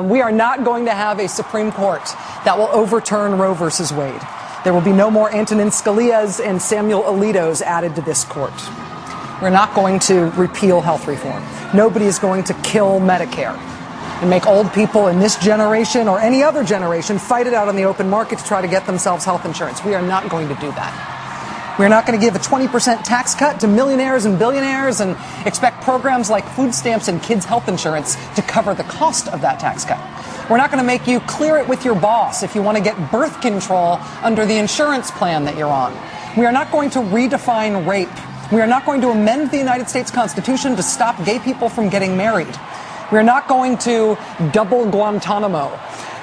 We are not going to have a Supreme Court that will overturn Roe versus Wade. There will be no more Antonin Scalia's and Samuel Alito's added to this court. We're not going to repeal health reform. Nobody is going to kill Medicare and make old people in this generation or any other generation fight it out on the open market to try to get themselves health insurance. We are not going to do that. We're not going to give a 20% tax cut to millionaires and billionaires and expect programs like food stamps and kids' health insurance to cover the cost of that tax cut. We're not going to make you clear it with your boss if you want to get birth control under the insurance plan that you're on. We are not going to redefine rape. We are not going to amend the United States Constitution to stop gay people from getting married. We are not going to double Guantanamo.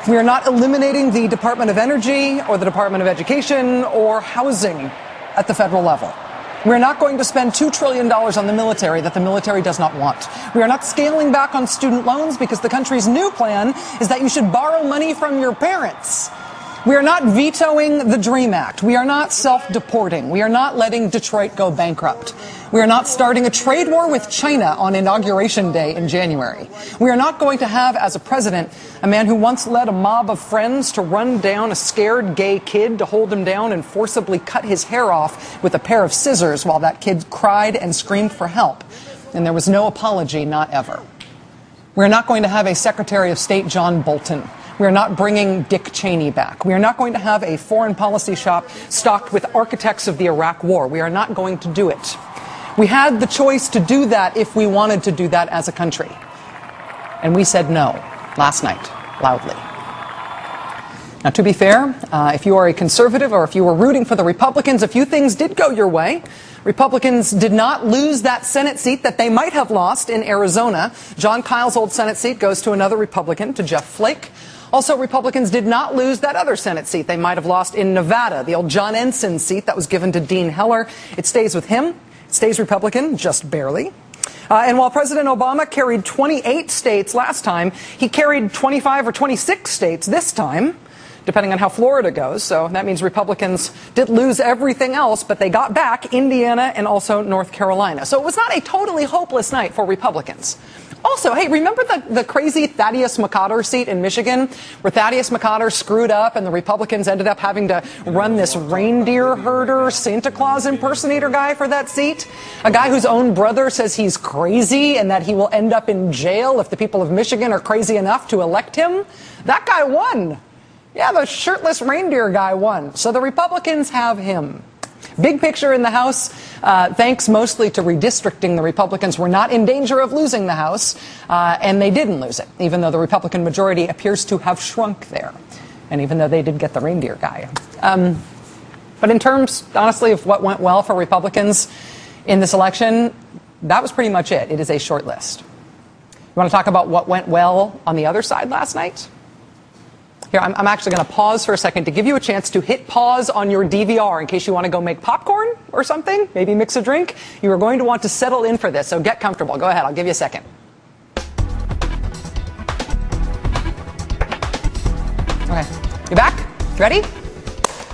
We are not eliminating the Department of Energy or the Department of Education or housing at the federal level. We're not going to spend $2 trillion on the military that the military does not want. We are not scaling back on student loans because the country's new plan is that you should borrow money from your parents. We are not vetoing the DREAM Act. We are not self-deporting. We are not letting Detroit go bankrupt. We are not starting a trade war with China on Inauguration Day in January. We are not going to have, as a president, a man who once led a mob of friends to run down a scared gay kid to hold him down and forcibly cut his hair off with a pair of scissors while that kid cried and screamed for help. And there was no apology, not ever. We're not going to have a Secretary of State, John Bolton. We are not bringing Dick Cheney back. We are not going to have a foreign policy shop stocked with architects of the Iraq War. We are not going to do it. We had the choice to do that if we wanted to do that as a country. And we said no last night, loudly. Now, to be fair, if you are a conservative or if you were rooting for the Republicans, a few things did go your way. Republicans did not lose that Senate seat that they might have lost in Arizona. John Kyle's old Senate seat goes to another Republican, to Jeff Flake. Also, Republicans did not lose that other Senate seat they might have lost in Nevada, the old John Ensign seat that was given to Dean Heller. It stays with him. It stays Republican, just barely. And while President Obama carried 28 states last time, he carried 25 or 26 states this time, depending on how Florida goes. So that means Republicans did lose everything else, but they got back Indiana and also North Carolina. So it was not a totally hopeless night for Republicans. Also, hey, remember the crazy Thaddeus McCotter seat in Michigan, where Thaddeus McCotter screwed up and the Republicans ended up having to run this reindeer herder, Santa Claus impersonator guy for that seat? A guy whose own brother says he's crazy and that he will end up in jail if the people of Michigan are crazy enough to elect him? That guy won. Yeah, the shirtless reindeer guy won. So the Republicans have him. Big picture in the House, thanks mostly to redistricting, the Republicans were not in danger of losing the House, and they didn't lose it, even though the Republican majority appears to have shrunk there, and even though they did get the reindeer guy. But in terms, honestly, of what went well for Republicans in this election, that was pretty much it. It is a short list. You want to talk about what went well on the other side last night? Here, I'm actually going to pause for a second to give you a chance to hit pause on your DVR in case you want to go make popcorn or something, maybe mix a drink. You are going to want to settle in for this, so get comfortable. Go ahead, I'll give you a second. Okay, you back? Ready?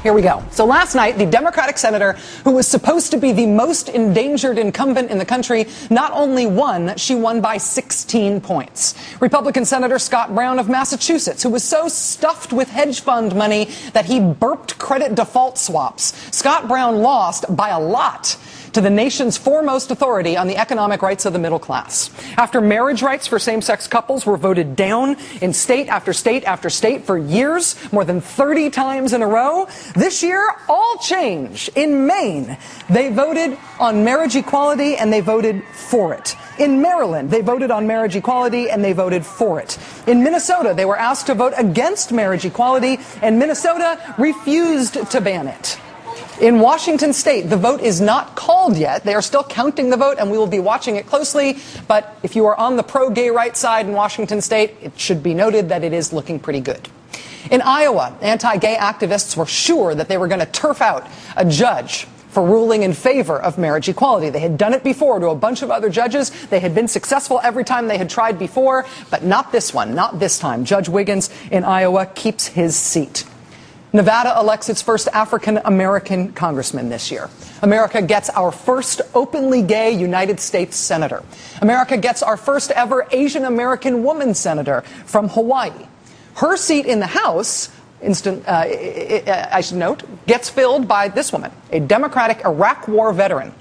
Here we go. So last night, the Democratic senator who was supposed to be the most endangered incumbent in the country not only won, she won by 16 points. Republican Senator Scott Brown of Massachusetts, who was so stuffed with hedge fund money that he burped credit default swaps. Scott Brown lost by a lot to the nation's foremost authority on the economic rights of the middle class. After marriage rights for same-sex couples were voted down in state after state after state for years, more than 30 times in a row, this year, all change. In Maine, they voted on marriage equality and they voted for it. In Maryland, they voted on marriage equality and they voted for it. In Minnesota, they were asked to vote against marriage equality and Minnesota refused to ban it. In Washington state, the vote is not called yet. They are still counting the vote, and we will be watching it closely. But if you are on the pro-gay right side in Washington state, it should be noted that it is looking pretty good. In Iowa, anti-gay activists were sure that they were going to turf out a judge for ruling in favor of marriage equality. They had done it before to a bunch of other judges. They had been successful every time they had tried before, but not this one, not this time. Judge Wiggins in Iowa keeps his seat. Nevada elects its first African-American congressman this year. America gets our first openly gay United States senator. America gets our first ever Asian-American woman senator from Hawaii. Her seat in the House, I should note, gets filled by this woman, a Democratic Iraq War veteran.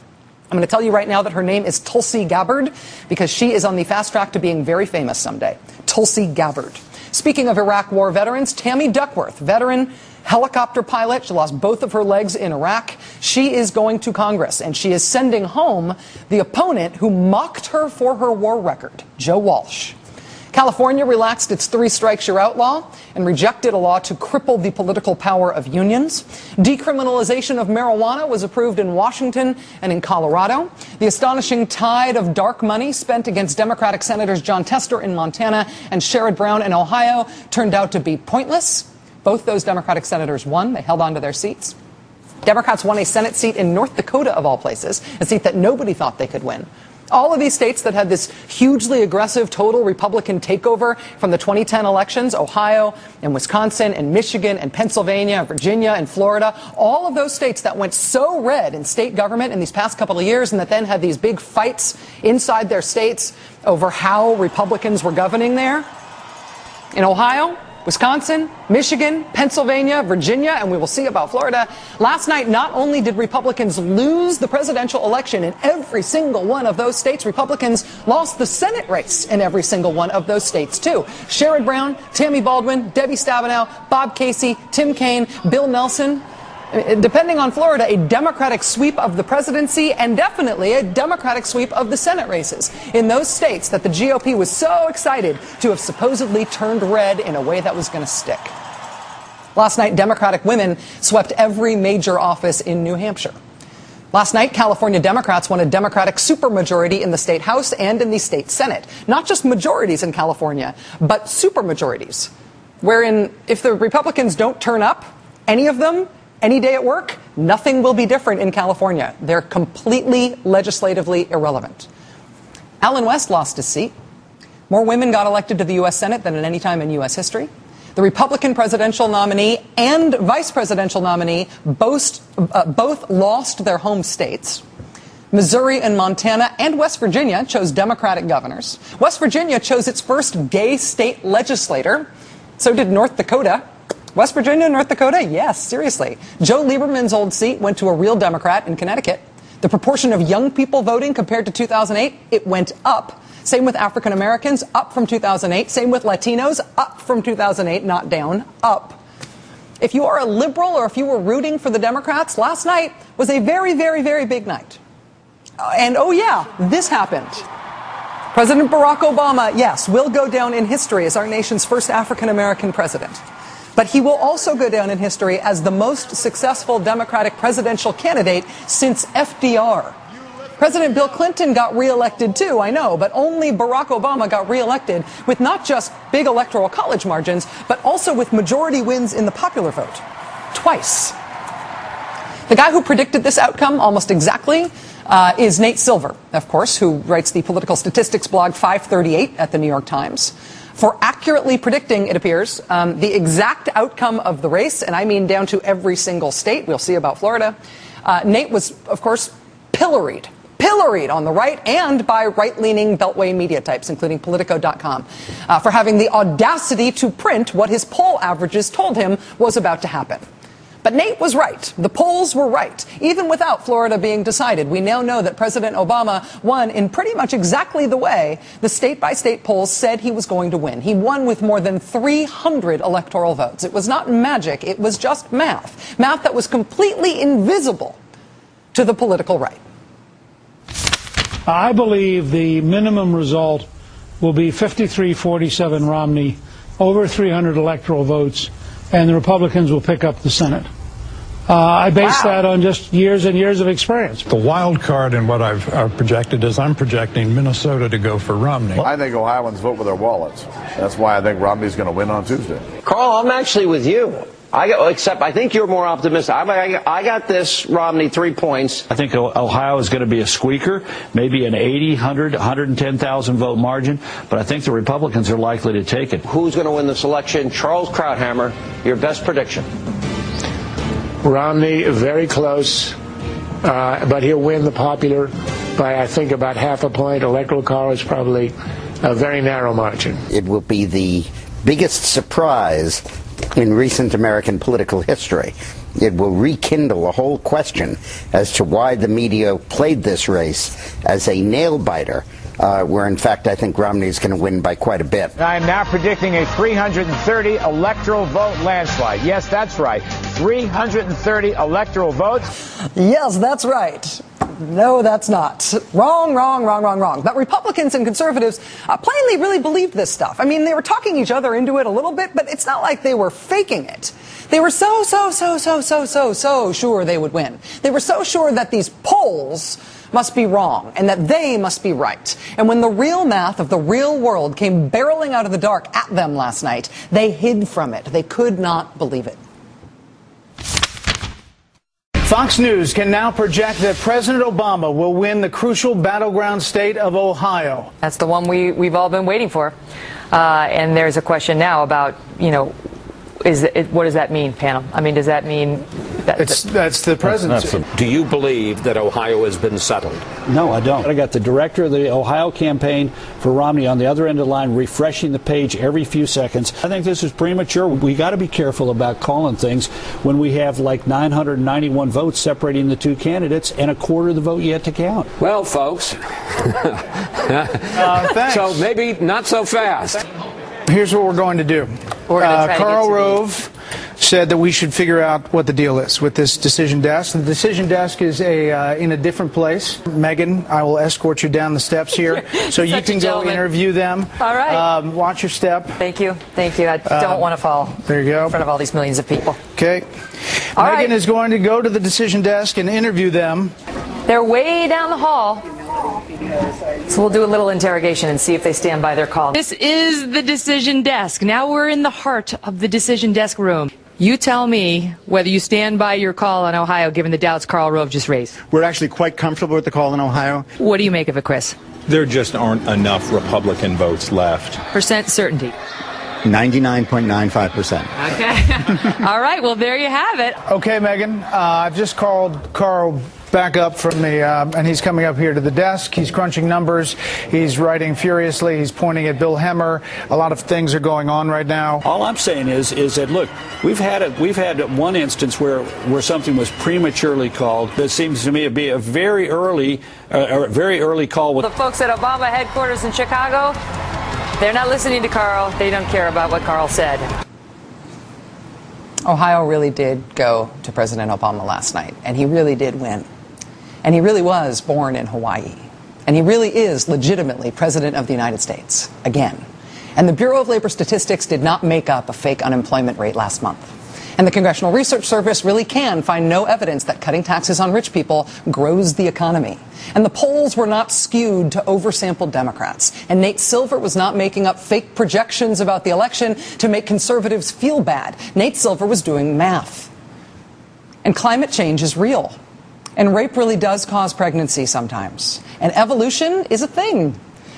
I'm going to tell you right now that her name is Tulsi Gabbard because she is on the fast track to being very famous someday. Tulsi Gabbard. Speaking of Iraq War veterans, Tammy Duckworth, veteran helicopter pilot. She lost both of her legs in Iraq. She is going to Congress, and she is sending home the opponent who mocked her for her war record, Joe Walsh. California relaxed its 3 strikes you're out law and rejected a law to cripple the political power of unions. Decriminalization of marijuana was approved in Washington and in Colorado. The astonishing tide of dark money spent against Democratic Senators John Tester in Montana and Sherrod Brown in Ohio turned out to be pointless. Both those Democratic senators won. They held on to their seats. Democrats won a Senate seat in North Dakota, of all places, a seat that nobody thought they could win. All of these states that had this hugely aggressive total Republican takeover from the 2010 elections, Ohio and Wisconsin and Michigan and Pennsylvania, Virginia and Florida, all of those states that went so red in state government in these past couple of years and that then had these big fights inside their states over how Republicans were governing there. In Ohio, Wisconsin, Michigan, Pennsylvania, Virginia, and we will see about Florida. Last night, not only did Republicans lose the presidential election in every single one of those states, Republicans lost the Senate race in every single one of those states, too. Sherrod Brown, Tammy Baldwin, Debbie Stabenow, Bob Casey, Tim Kaine, Bill Nelson. Depending on Florida, a Democratic sweep of the presidency and definitely a Democratic sweep of the Senate races in those states that the GOP was so excited to have supposedly turned red in a way that was going to stick. Last night, Democratic women swept every major office in New Hampshire. Last night, California Democrats won a Democratic supermajority in the state House and in the state Senate. Not just majorities in California, but supermajorities, wherein if the Republicans don't turn up, any of them, any day at work, nothing will be different in California. They're completely legislatively irrelevant. Allen West lost his seat. More women got elected to the U.S. Senate than at any time in U.S. history. The Republican presidential nominee and vice presidential nominee both lost their home states. Missouri and Montana and West Virginia chose Democratic governors. West Virginia chose its first gay state legislator. So did North Dakota. West Virginia and North Dakota? Yes, seriously. Joe Lieberman's old seat went to a real Democrat in Connecticut. The proportion of young people voting compared to 2008, it went up. Same with African Americans, up from 2008. Same with Latinos, up from 2008, not down, up. If you are a liberal or if you were rooting for the Democrats, last night was a very, very, very big night. And oh yeah, this happened. President Barack Obama, yes, will go down in history as our nation's first African American president. But he will also go down in history as the most successful Democratic presidential candidate since FDR. President Bill Clinton got reelected too, I know, but only Barack Obama got reelected with not just big electoral college margins, but also with majority wins in the popular vote. Twice. The guy who predicted this outcome almost exactly is Nate Silver, of course, who writes the political statistics blog 538 at the New York Times. For accurately predicting, it appears, the exact outcome of the race, and I mean down to every single state. We'll see about Florida. Nate was, of course, pilloried on the right and by right-leaning Beltway media types, including Politico.com, for having the audacity to print what his poll averages told him was about to happen. But Nate was right. The polls were right. Even without Florida being decided, we now know that President Obama won in pretty much exactly the way the state-by-state polls said he was going to win. He won with more than 300 electoral votes. It was not magic. It was just math. Math that was completely invisible to the political right. I believe the minimum result will be 53-47 Romney, over 300 electoral votes, and the Republicans will pick up the Senate. I base that on just years and years of experience. The wild card in what I've projected is I'm projecting Minnesota to go for Romney. I think Ohioans vote with their wallets. That's why I think Romney's going to win on Tuesday. Carl, I'm actually with you. Except I think you're more optimistic. I got this, Romney, 3 points. I think Ohio is going to be a squeaker, maybe an 80, 100, 110,000 vote margin, but I think the Republicans are likely to take it. Who's going to win this election? Charles Krauthammer, your best prediction. Romney, very close, but he'll win the popular by, I think, about half a point. Electoral college, probably a very narrow margin. It will be the biggest surprise in recent American political history. It will rekindle a whole question as to why the media played this race as a nail-biter, where, in fact, I think Romney's going to win by quite a bit. I am now predicting a 330 electoral vote landslide. Yes, that's right. 330 electoral votes. Yes, that's right. No, that's not. Wrong. But Republicans and conservatives plainly really believed this stuff. I mean, they were talking each other into it a little bit, but it's not like they were faking it. They were so sure they would win. They were so sure that these polls must be wrong and that they must be right. And when the real math of the real world came barreling out of the dark at them last night, they hid from it. They could not believe it. Fox News can now project that President Obama will win the crucial battleground state of Ohio. That's the one we've all been waiting for. And there's a question now about, what does that mean, panel? I mean, does that mean that's the presidency? Do you believe that Ohio has been settled? No, I don't. I got the director of the Ohio campaign for Romney on the other end of the line refreshing the page every few seconds. I think this is premature. We got to be careful about calling things when we have like 991 votes separating the two candidates and a quarter of the vote yet to count. Well, folks, so maybe not so fast. Here's what we're going to do. Karl Rove said that we should figure out what the deal is with this decision desk. The decision desk is in a different place. Megan, I will escort you down the steps here so you can go interview them. All right. Watch your step. Thank you. I don't want to fall. There you go. In front of all these millions of people. Okay. Megan is going to go to the decision desk and interview them. They're way down the hall. So we'll do a little interrogation and see if they stand by their call. This is the decision desk. Now we're in the heart of the decision desk room. You tell me whether you stand by your call on Ohio, given the doubts Karl Rove just raised. We're actually quite comfortable with the call in Ohio. What do you make of it, Chris? There just aren't enough Republican votes left. Percent certainty. 99.95%. Okay. All right. Well, there you have it. Okay, Megan. I've just called Karl back up from the, and he's coming up here to the desk. He's crunching numbers. He's writing furiously. He's pointing at Bill Hemmer. A lot of things are going on right now. All I'm saying is that, look, we've had one instance where something was prematurely called. That seems to me to be a very early call. With the folks at Obama headquarters in Chicago, they're not listening to Karl. They don't care about what Karl said. Ohio really did go to President Obama last night, and he really did win. And he really was born in Hawaii. And he really is legitimately President of the United States, again. And the Bureau of Labor Statistics did not make up a fake unemployment rate last month. And the Congressional Research Service really can find no evidence that cutting taxes on rich people grows the economy. And the polls were not skewed to oversampled Democrats. And Nate Silver was not making up fake projections about the election to make conservatives feel bad. Nate Silver was doing math. And climate change is real. And rape really does cause pregnancy sometimes. And evolution is a thing.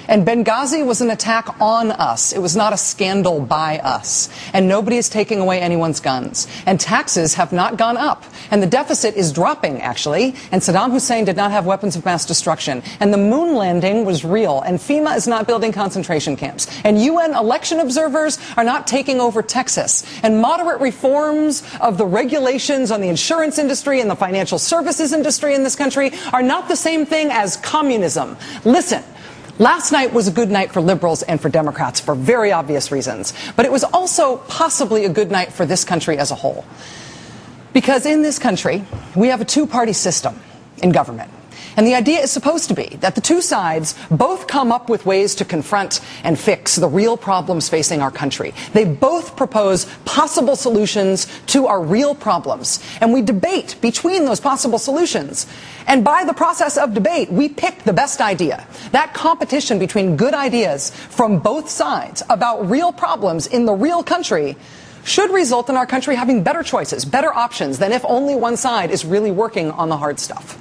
And Benghazi was an attack on us. It was not a scandal by us. And nobody is taking away anyone's guns. And taxes have not gone up. And the deficit is dropping, actually. And Saddam Hussein did not have weapons of mass destruction. And the moon landing was real. And FEMA is not building concentration camps. And UN election observers are not taking over Texas. And moderate reforms of the regulations on the insurance industry and the financial services industry in this country are not the same thing as communism. Listen. Last night was a good night for liberals and for Democrats for very obvious reasons. But it was also possibly a good night for this country as a whole. Because in this country, we have a two-party system in government. And the idea is supposed to be that the two sides both come up with ways to confront and fix the real problems facing our country. They both propose possible solutions to our real problems. And we debate between those possible solutions. And by the process of debate, we pick the best idea. That competition between good ideas from both sides about real problems in the real country should result in our country having better choices, better options than if only one side is really working on the hard stuff.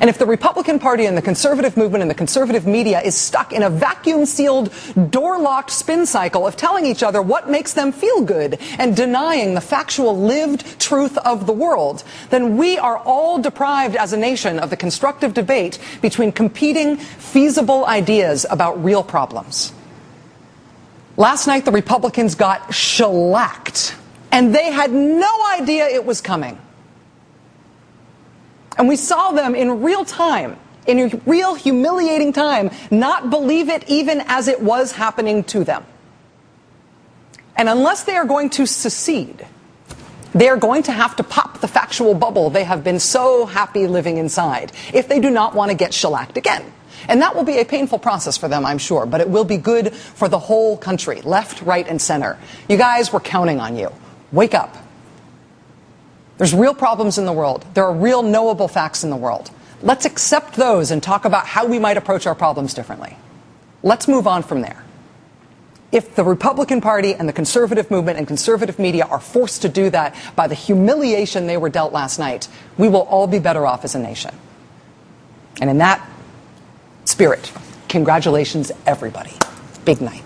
And if the Republican Party and the conservative movement and the conservative media is stuck in a vacuum-sealed, door-locked spin cycle of telling each other what makes them feel good and denying the factual lived truth of the world, then we are all deprived as a nation of the constructive debate between competing, feasible ideas about real problems. Last night, the Republicans got shellacked, and they had no idea it was coming. And we saw them in real time, in a real humiliating time, not believe it even as it was happening to them. And unless they are going to secede, they are going to have to pop the factual bubble they have been so happy living inside if they do not want to get shellacked again. And that will be a painful process for them, I'm sure, but it will be good for the whole country, left, right, and center. You guys, we're counting on you. Wake up. There's real problems in the world. There are real knowable facts in the world. Let's accept those and talk about how we might approach our problems differently. Let's move on from there. If the Republican Party and the conservative movement and conservative media are forced to do that by the humiliation they were dealt last night, we will all be better off as a nation. And in that spirit, congratulations, everybody. Big night.